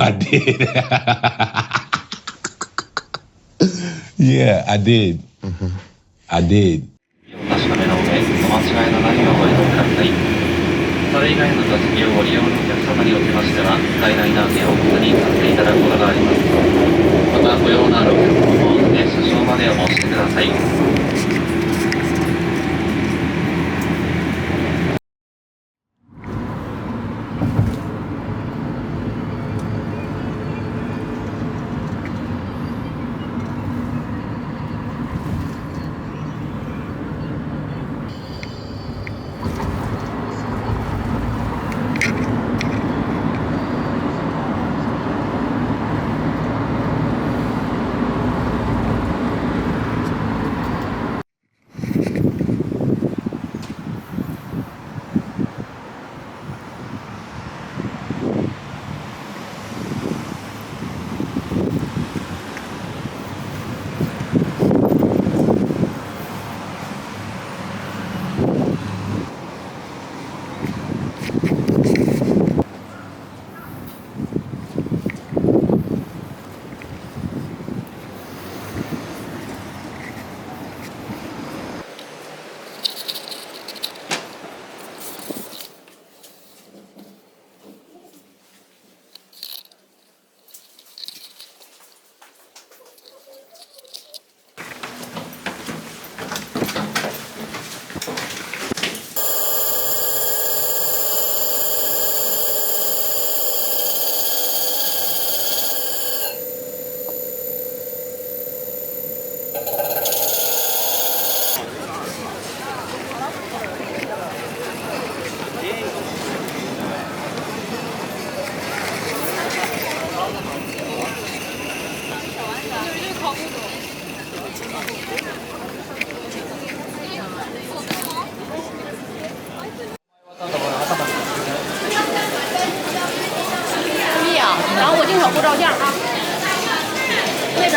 I did. Yeah, I did. I did. 確かめの上、お間違いのないようご移動ください。それ以外の座席をご利用のお客様におきましては、最大難点を確認させていただくことがあります。また、ご用のあるお客様も、車掌までお申し出ください。然后我镜头不照相啊。那边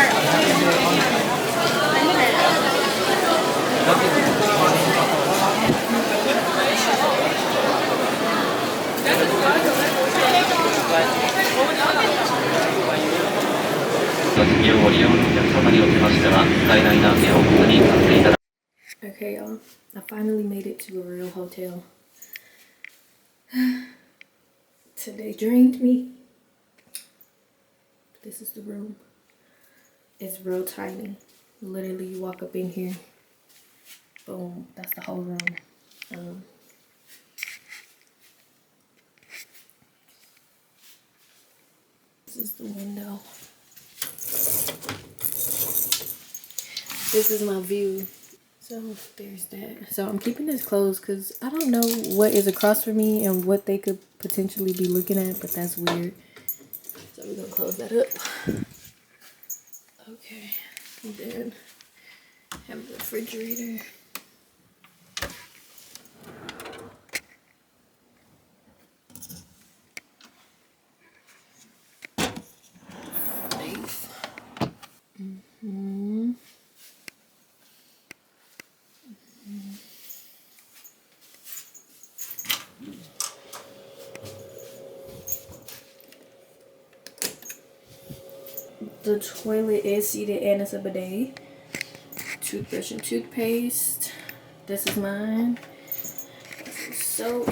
Okay, y'all. I finally made it to a real hotel. Today drained me. This is the room. It's real tiny. Literally, you walk up in here. Boom. That's the whole room. This is the window. This is my view. So there's that. So I'm keeping this closed because I don't know what is across from me and what they could potentially be looking at, but that's weird. So we're gonna close that up. Okay, and then have the refrigerator. The toilet is seated and it's a bidet. Toothbrush and toothpaste. This is mine. So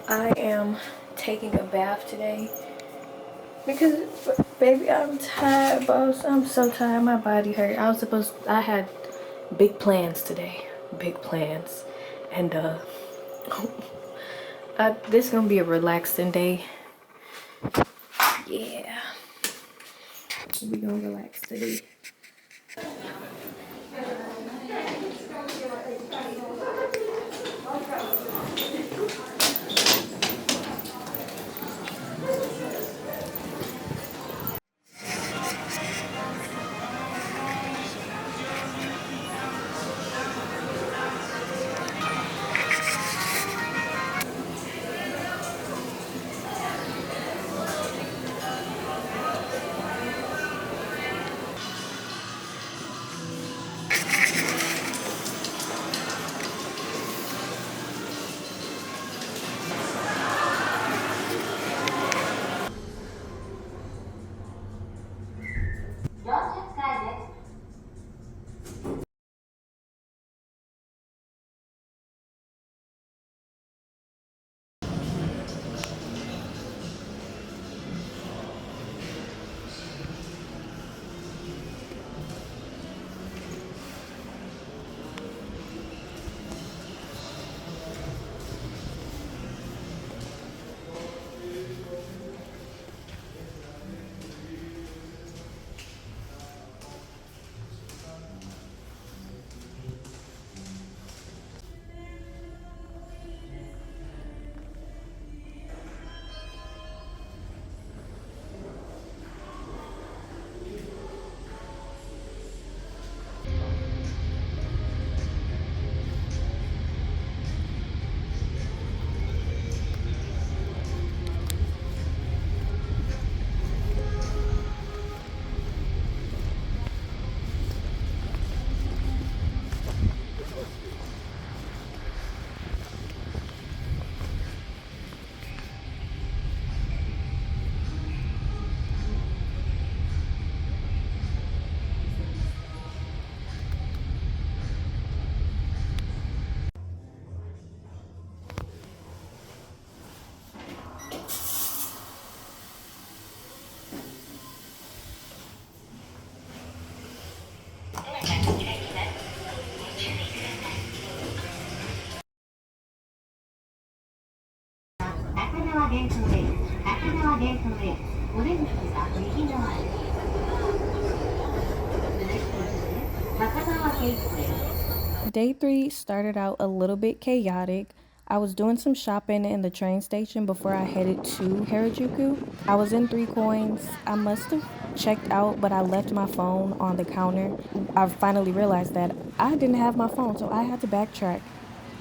I am taking a bath today because baby, I'm tired, boss. I'm so tired. My body hurt. I had big plans today. Big plans. And this is gonna be a relaxing day. Yeah. We gonna relax today. Day 3 started out a little bit chaotic. I was doing some shopping in the train station before I headed to Harajuku. I was in 3 coins. I must have checked out, but I left my phone on the counter. I finally realized that I didn't have my phone, so I had to backtrack.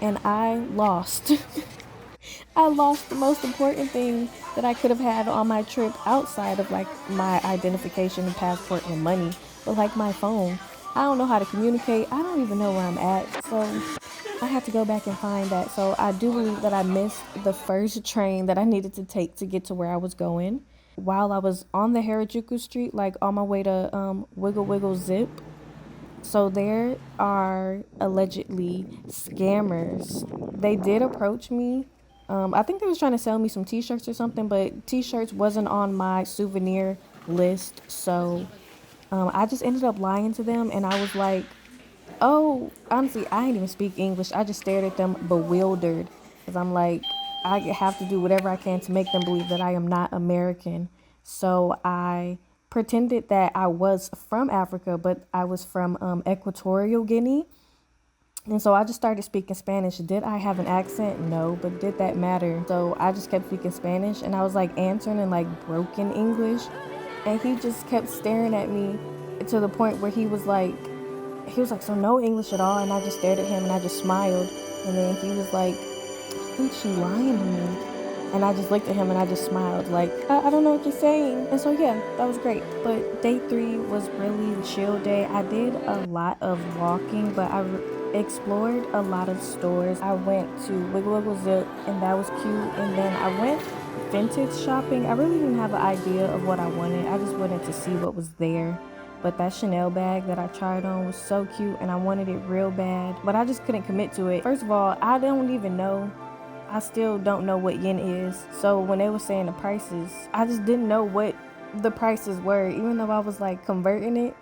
And I lost. I lost the most important thing that I could have had on my trip outside of like my identification and passport and money, but like my phone. I don't know how to communicate. I don't even know where I'm at. So I have to go back and find that. So I do believe that I missed the first train that I needed to take to get to where I was going. While I was on the Harajuku street, like on my way to Wiggle Wiggle Zip, so there are allegedly scammers. They did approach me. I think they was trying to sell me some t-shirts or something, but t-shirts wasn't on my souvenir list. So I just ended up lying to them, and I was like, oh, honestly, I didn't even speak English. I just stared at them bewildered because I'm like, I have to do whatever I can to make them believe that I am not American. So I pretended that I was from Africa, but I was from Equatorial Guinea. And so I just started speaking Spanish. Did I have an accent? No, but did that matter? So I just kept speaking Spanish, and I was like answering in like broken English. And he just kept staring at me to the point where he was like, so no English at all. And I just stared at him and I just smiled. And then he was like, I think she lying to me. And I just looked at him and I just smiled like, I don't know what you're saying. And so yeah, that was great. But day 3 was really a chill day. I did a lot of walking, but I explored a lot of stores. I went to Wiggle Wiggle Zip, and that was cute. And then I went vintage shopping. I really didn't have an idea of what I wanted. I just wanted to see what was there. But that Chanel bag that I tried on was so cute, and I wanted it real bad, but I just couldn't commit to it. First of all, I don't even know. I still don't know what yen is. So when they were saying the prices, I just didn't know what the prices were. Even though I was like converting it,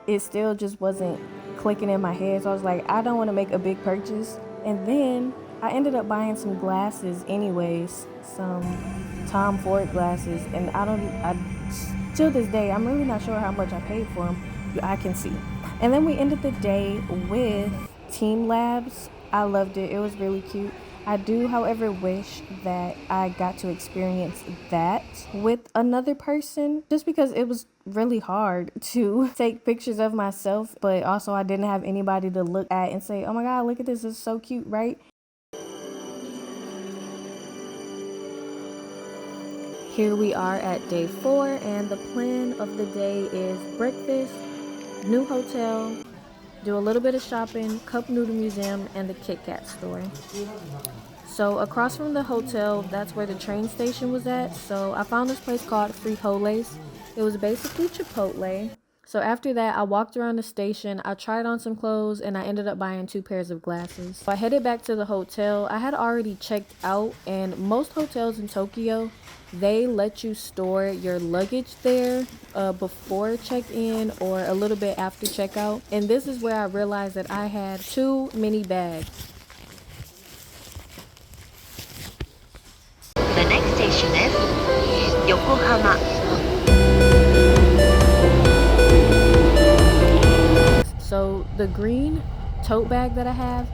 it still just wasn't clicking in my head. So I was like, I don't want to make a big purchase. And then I ended up buying some glasses anyways, some Tom Ford glasses, and till this day, I'm really not sure how much I paid for them. I can see. And then we ended the day with Team Labs. I loved it. It was really cute. I do, however, wish that I got to experience that with another person, just because it was really hard to take pictures of myself, but also I didn't have anybody to look at and say, oh my God, look at this. It's so cute, right? Here we are at day 4, and the plan of the day is breakfast, new hotel, do a little bit of shopping, Cup Noodle Museum, and the Kit Kat store. So across from the hotel, that's where the train station was at. So I found this place called Frijoles. It was basically Chipotle. So after that, I walked around the station, I tried on some clothes, and I ended up buying 2 pairs of glasses. So I headed back to the hotel. I had already checked out, and most hotels in Tokyo, they let you store your luggage there before check-in or a little bit after checkout. And this is where I realized that I had too many bags. The next station is Yokohama. So the green tote bag that I have,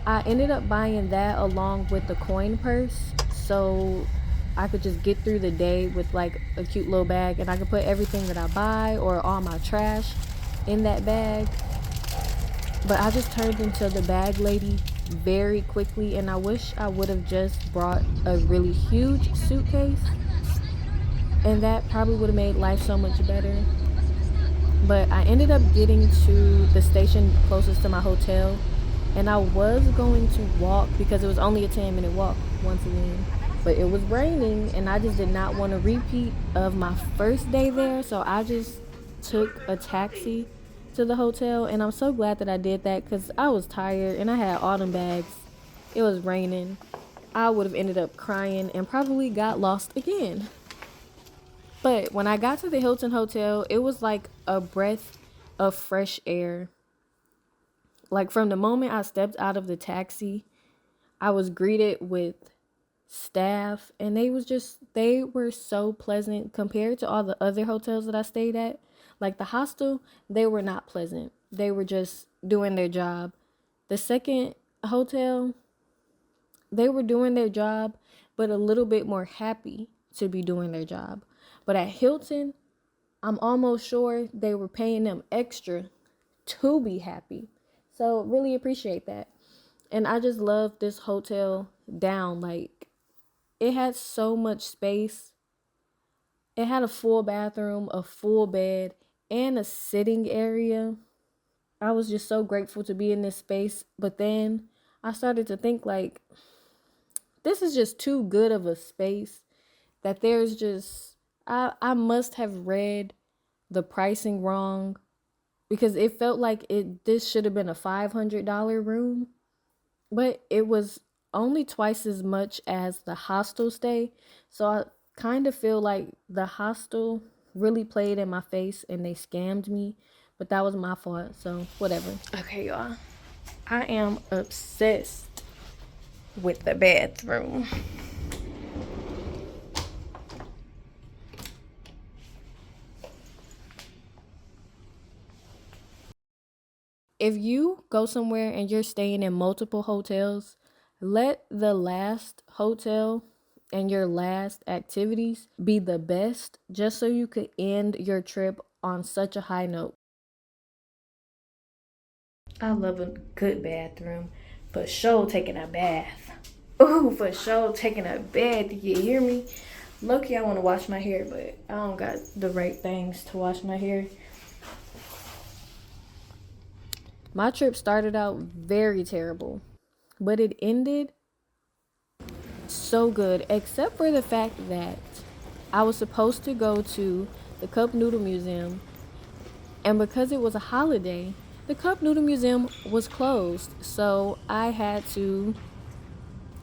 I ended up buying that along with the coin purse, so I could just get through the day with like a cute little bag, and I could put everything that I buy or all my trash in that bag. But I just turned into the bag lady very quickly, and I wish I would have just brought a really huge suitcase, and that probably would have made life so much better. But I ended up getting to the station closest to my hotel, and I was going to walk because it was only a 10-minute walk once again. But it was raining, and I just did not want a repeat of my first day there, so I just took a taxi to the hotel, and I'm so glad that I did that because I was tired and I had all them bags. It was raining. I would have ended up crying and probably got lost again. But when I got to the Hilton Hotel, it was like a breath of fresh air. Like from the moment I stepped out of the taxi, I was greeted with staff, and they were so pleasant compared to all the other hotels that I stayed at. Like the hostel, they were not pleasant. They were just doing their job. The second hotel, they were doing their job, but a little bit more happy to be doing their job. But at Hilton, I'm almost sure they were paying them extra to be happy. So really appreciate that. And I just love this hotel down. Like, it had so much space. It had a full bathroom, a full bed, and a sitting area. I was just so grateful to be in this space. But then I started to think, like, this is just too good of a space that there's just, I must have read the pricing wrong, because it felt like this should have been a $500 room, but it was only twice as much as the hostel stay. So I kind of feel like the hostel really played in my face and they scammed me, but that was my fault, so whatever. Okay, y'all, I am obsessed with the bathroom. If you go somewhere and you're staying in multiple hotels, let the last hotel and your last activities be the best, just so you could end your trip on such a high note. I love a good bathroom. For sure taking a bath. Ooh, for sure taking a bath. You hear me? Low-key, I want to wash my hair, but I don't got the right things to wash my hair. My trip started out very terrible, but it ended so good, except for the fact that I was supposed to go to the Cup Noodle Museum, and because it was a holiday, the Cup Noodle Museum was closed, so I had to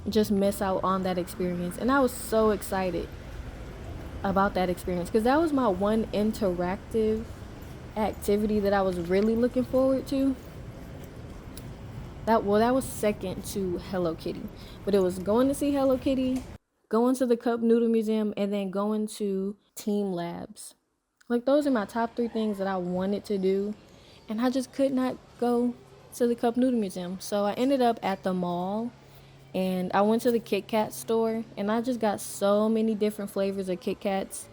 just miss out on that experience. And I was so excited about that experience, because that was my one interactive activity that I was really looking forward to. That was second to Hello Kitty, but it was going to see Hello Kitty, going to the Cup Noodle Museum, and then going to Team Labs. Like, those are my top 3 things that I wanted to do, and I just could not go to the Cup Noodle Museum. So I ended up at the mall, and I went to the Kit Kat store, and I just got so many different flavors of Kit Kats.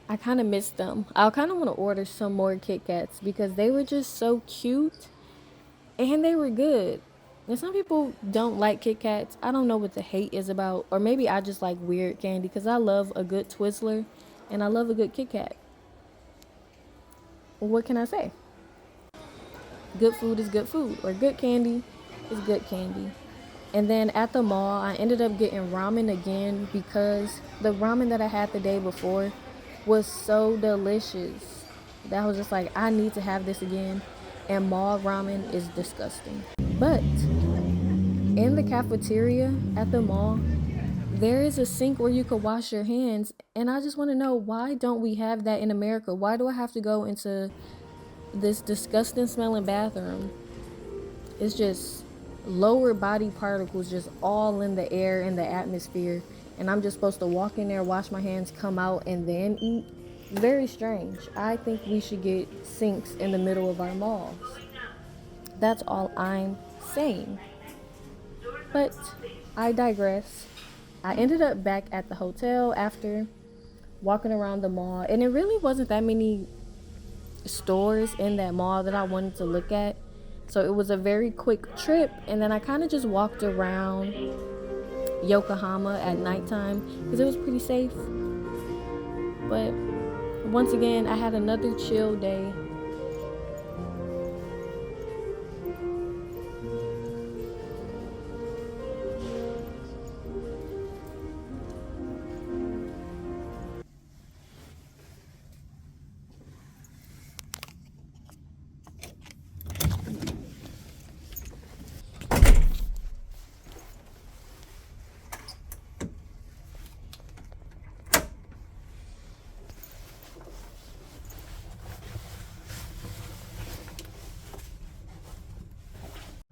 I kind of missed them. I kind of want to order some more Kit Kats because they were just so cute. And they were good. And some people don't like Kit Kats. I don't know what the hate is about. Or maybe I just like weird candy, because I love a good Twizzler and I love a good Kit Kat. What can I say? Good food is good food. Or good candy is good candy. And then at the mall, I ended up getting ramen again, because the ramen that I had the day before was so delicious that I was just like, I need to have this again. And mall ramen is disgusting. But in the cafeteria at the mall, there is a sink where you could wash your hands. And I just want to know, why don't we have that in America? Why do I have to go into this disgusting smelling bathroom? It's just lower body particles just all in the air, in the atmosphere. And I'm just supposed to walk in there, wash my hands, come out, and then eat? Very strange. I think we should get sinks in the middle of our malls. That's all I'm saying. But I digress. I ended up back at the hotel after walking around the mall, and it really wasn't that many stores in that mall that I wanted to look at. So it was a very quick trip, and then I kind of just walked around Yokohama at nighttime because it was pretty safe. But once again, I had another chill day.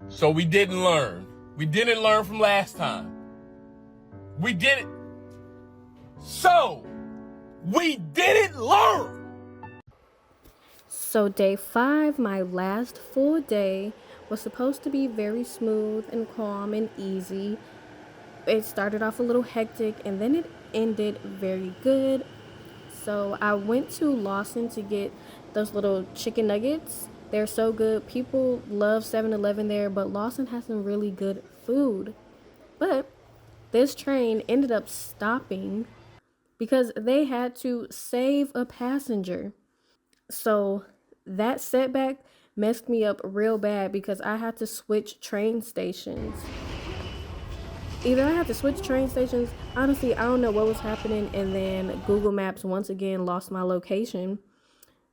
So we didn't learn. We didn't learn from last time. We didn't. So, we didn't learn. So day 5, my last full day, was supposed to be very smooth and calm and easy. It started off a little hectic and then it ended very good. So I went to Lawson to get those little chicken nuggets. They're so good. People love 7-Eleven there, but Lawson has some really good food. But this train ended up stopping because they had to save a passenger. So that setback messed me up real bad because I had to switch train stations. Either I had to switch train stations. Honestly, I don't know what was happening. And then Google Maps once again lost my location.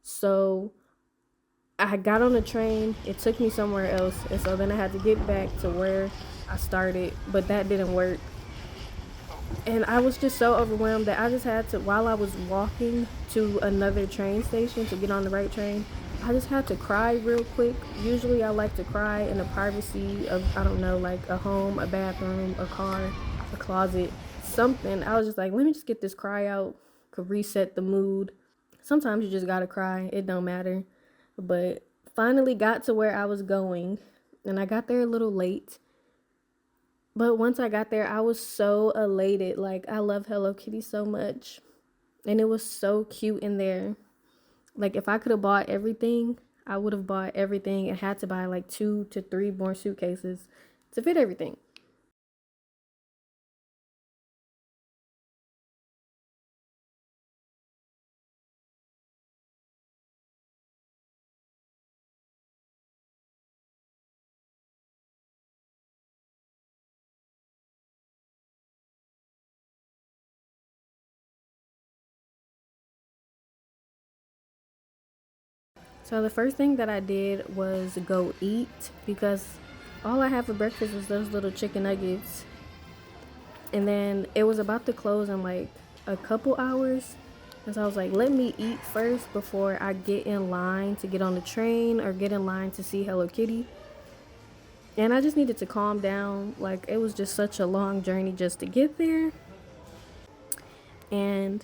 So I got on the train. It took me somewhere else. And so then I had to get back to where I started. But that didn't work. And I was just so overwhelmed that I just had to, while I was walking to another train station to get on the right train, I just had to cry real quick. Usually I like to cry in the privacy of, I don't know, like a home, a bathroom, a car, a closet, something. I was just like, let me just get this cry out, could reset the mood. Sometimes you just gotta cry, it don't matter. But finally got to where I was going, and I got there a little late. But once I got there, I was so elated. Like, I love Hello Kitty so much. And it was so cute in there. Like, if I could have bought everything, I would have bought everything and had to buy like 2 to 3 more suitcases to fit everything. So the first thing that I did was go eat because all I had for breakfast was those little chicken nuggets. And then it was about to close in like a couple hours. And so I was like, let me eat first before I get in line to get on the train or get in line to see Hello Kitty. And I just needed to calm down. Like, it was just such a long journey just to get there. And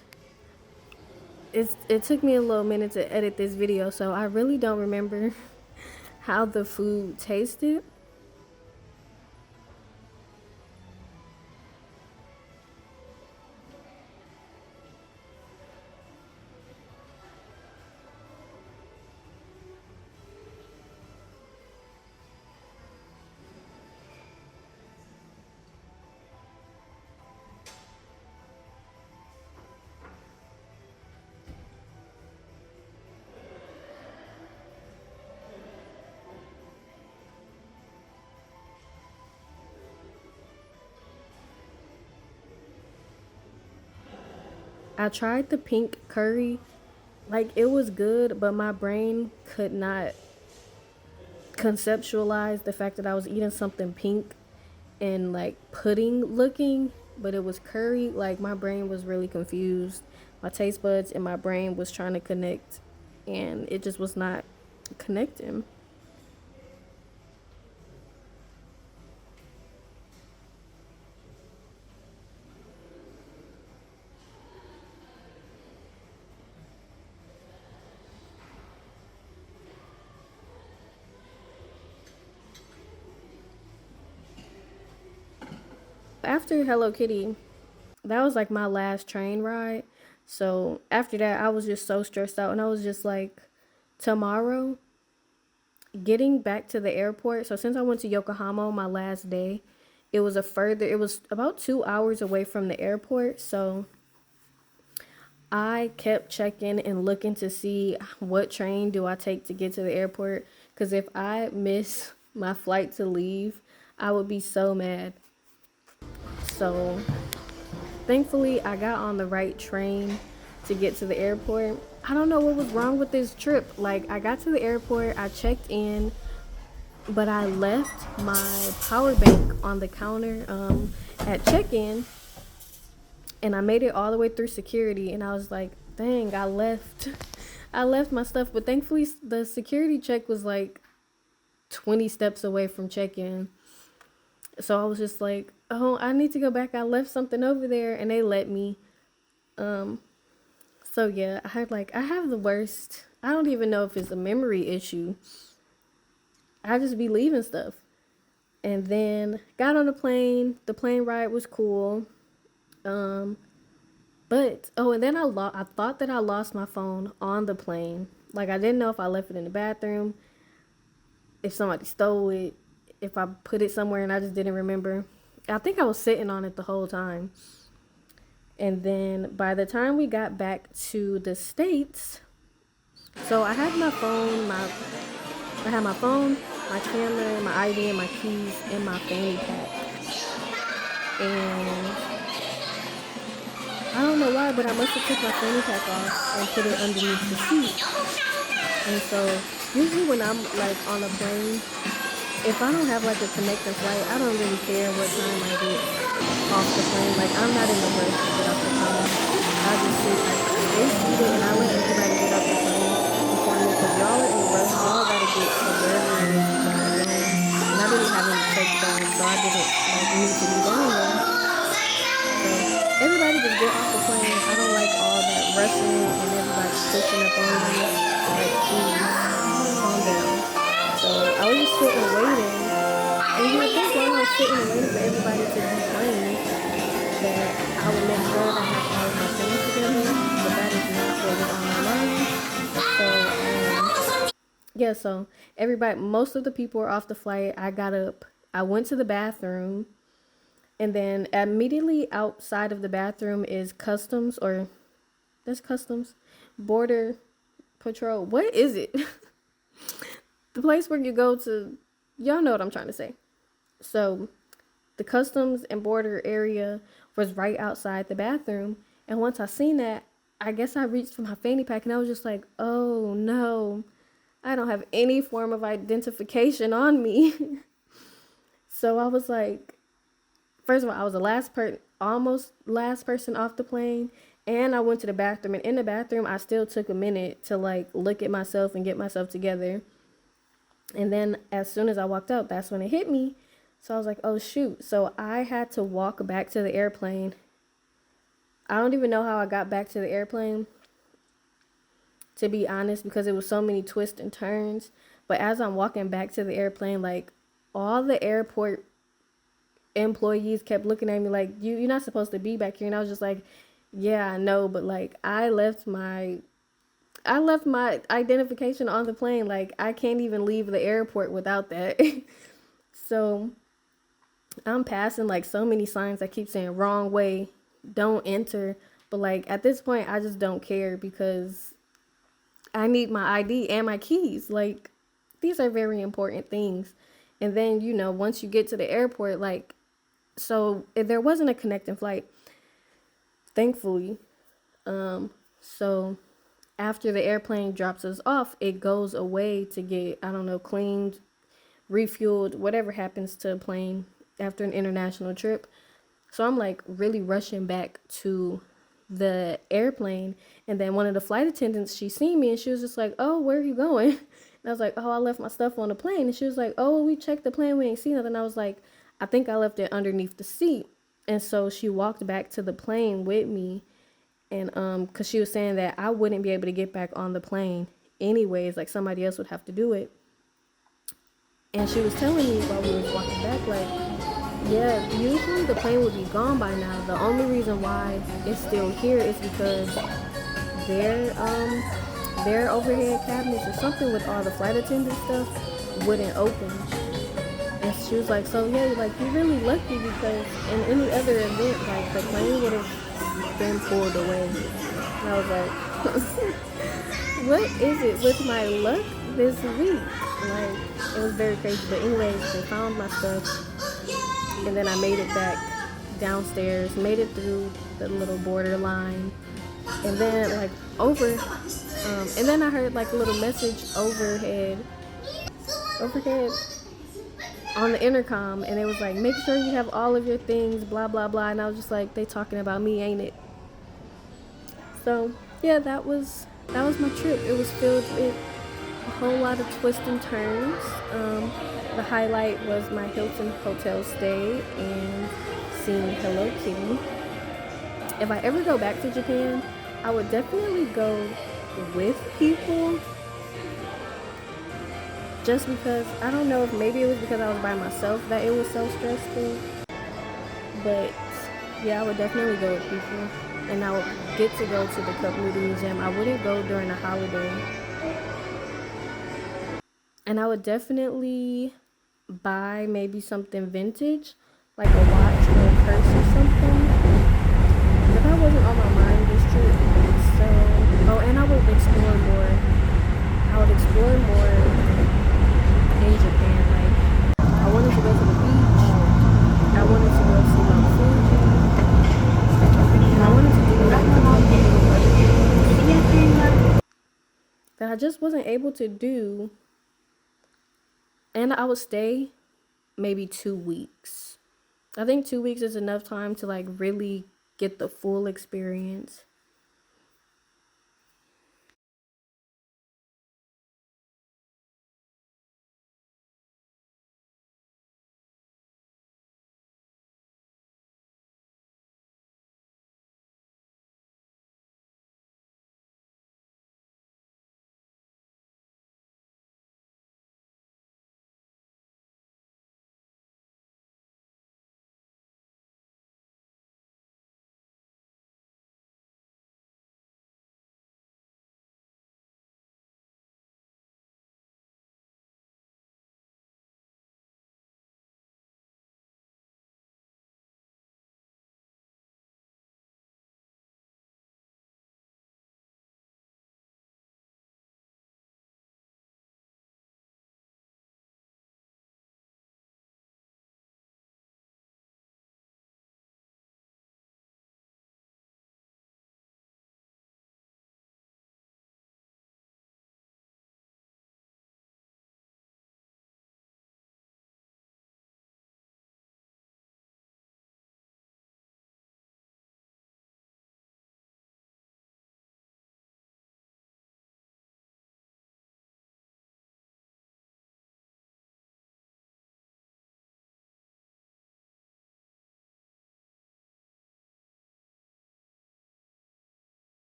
it took me a little minute to edit this video, so I really don't remember how the food tasted. I tried the pink curry. Like, it was good, but my brain could not conceptualize the fact that I was eating something pink and like pudding looking, but it was curry. Like, my brain was really confused. My taste buds and my brain was trying to connect, and it just was not connecting. After Hello Kitty, that was like my last train ride. So after that, I was just so stressed out, and I was just like, tomorrow, getting back to the airport. So since I went to Yokohama my last day, it was about 2 hours away from the airport. So I kept checking and looking to see what train do I take to get to the airport. Because if I miss my flight to leave, I would be so mad. So thankfully I got on the right train to get to the airport. I don't know what was wrong with this trip. Like, I got to the airport, I checked in, but I left my power bank on the counter at check-in, and I made it all the way through security, and I was like, dang, I left my stuff. But thankfully the security check was like 20 steps away from check-in. So I was just like, oh, I need to go back. I left something over there, and they let me. So yeah, I have the worst. I don't even know if it's a memory issue. I just be leaving stuff. And then got on the plane. The plane ride was cool. But and then I thought that I lost my phone on the plane. Like I didn't know if I left it in the bathroom, if somebody stole it, if I put it somewhere and I just didn't remember. I think I was sitting on it the whole time. And then by the time we got back to the States, so I had my phone, my camera, my ID, and my keys in my fanny pack. And I don't know why, but I must have took my fanny pack off and put it underneath the seat. And so usually when I'm like on a plane, if I don't have like a connecting flight, I don't really care what time I get off the plane. Like I'm not in the rush to get off the plane. I just sit like stay seated and I let everybody get off the plane before me, because y'all are in the rush. Y'all gotta get to wherever it is you gotta go. And I didn't have any touchdowns, so I didn't like need to be down there. So everybody just get off the plane. I don't like all that rushing and everybody pushing up on me. Like, please, calm down. So I was just sitting and waiting. And you would think while I was sitting and waiting for everybody to be playing, that I would make sure that I have all of my things together. But that is not what was on my mind. So, yeah, so everybody, most of the people were off the flight. I got up. I went to the bathroom. And then immediately outside of the bathroom is customs, or that's customs, border patrol. What is it? The place where you go to, y'all know what I'm trying to say. So the customs and border area was right outside the bathroom. And once I seen that, I guess I reached for my fanny pack and I was just like, oh no, I don't have any form of identification on me. So I was like, first of all, I was the almost last person off the plane, and I went to the bathroom, and in the bathroom, I still took a minute to like look at myself and get myself together. And then as soon as I walked out, that's when it hit me. So I was like, oh shoot. So I had to walk back to the airplane. I don't even know how I got back to the airplane, to be honest, because it was so many twists and turns. But as I'm walking back to the airplane, like all the airport employees kept looking at me like, you're not supposed to be back here. And I was just like, yeah, I know, but like I left my identification on the plane. Like I can't even leave the airport without that. So I'm passing like so many signs that keep saying wrong way, don't enter. But like at this point I just don't care, because I need my ID and my keys. Like these are very important things. And then, you know, once you get to the airport, like, so if there wasn't a connecting flight, thankfully. So after the airplane drops us off, it goes away to get, I don't know, cleaned, refueled, whatever happens to a plane after an international trip. So I'm like really rushing back to the airplane. And then one of the flight attendants, she seen me and she was just like, oh, where are you going? And I was like, oh, I left my stuff on the plane. And she was like, oh, we checked the plane, we ain't seen nothing. I was like, I think I left it underneath the seat. And so she walked back to the plane with me. And because she was saying that I wouldn't be able to get back on the plane anyways, like somebody else would have to do it. And she was telling me while we were walking back, like, yeah, usually the plane would be gone by now. The only reason why it's still here is because their overhead cabinets or something with all the flight attendant stuff wouldn't open. And she was like, so yeah, like you're really lucky, because in any other event, like the plane would have been pulled away. And I was like, what is it with my luck this week? Like, it was very crazy. But anyways, they found my stuff, and then I made it back downstairs, made it through the little border line, and then like and then I heard like a little message overhead on the intercom, and it was like, make sure you have all of your things, blah blah blah. And I was just like, they talking about me, ain't it? So yeah, that was my trip. It was filled with whole lot of twists and turns. The highlight was my Hilton hotel stay and seeing Hello Kitty. If I ever go back to Japan, I would definitely go with people. Just because, I don't know if maybe it was because I was by myself that it was so stressful. But yeah, I would definitely go with people. And I would get to go to the Cup Noodle Museum. I wouldn't go during a holiday. And I would definitely buy maybe something vintage, like a watch or a purse or something. But that wasn't on my mind this trip. So, oh, and I would explore more. I would explore more in Japan. Like, I wanted to go to the beach. I wanted to go see Mount Fuji. And I wanted to do like a couple of other things that I just wasn't able to do. And I would stay maybe 2 weeks. I think 2 weeks is enough time to like really get the full experience.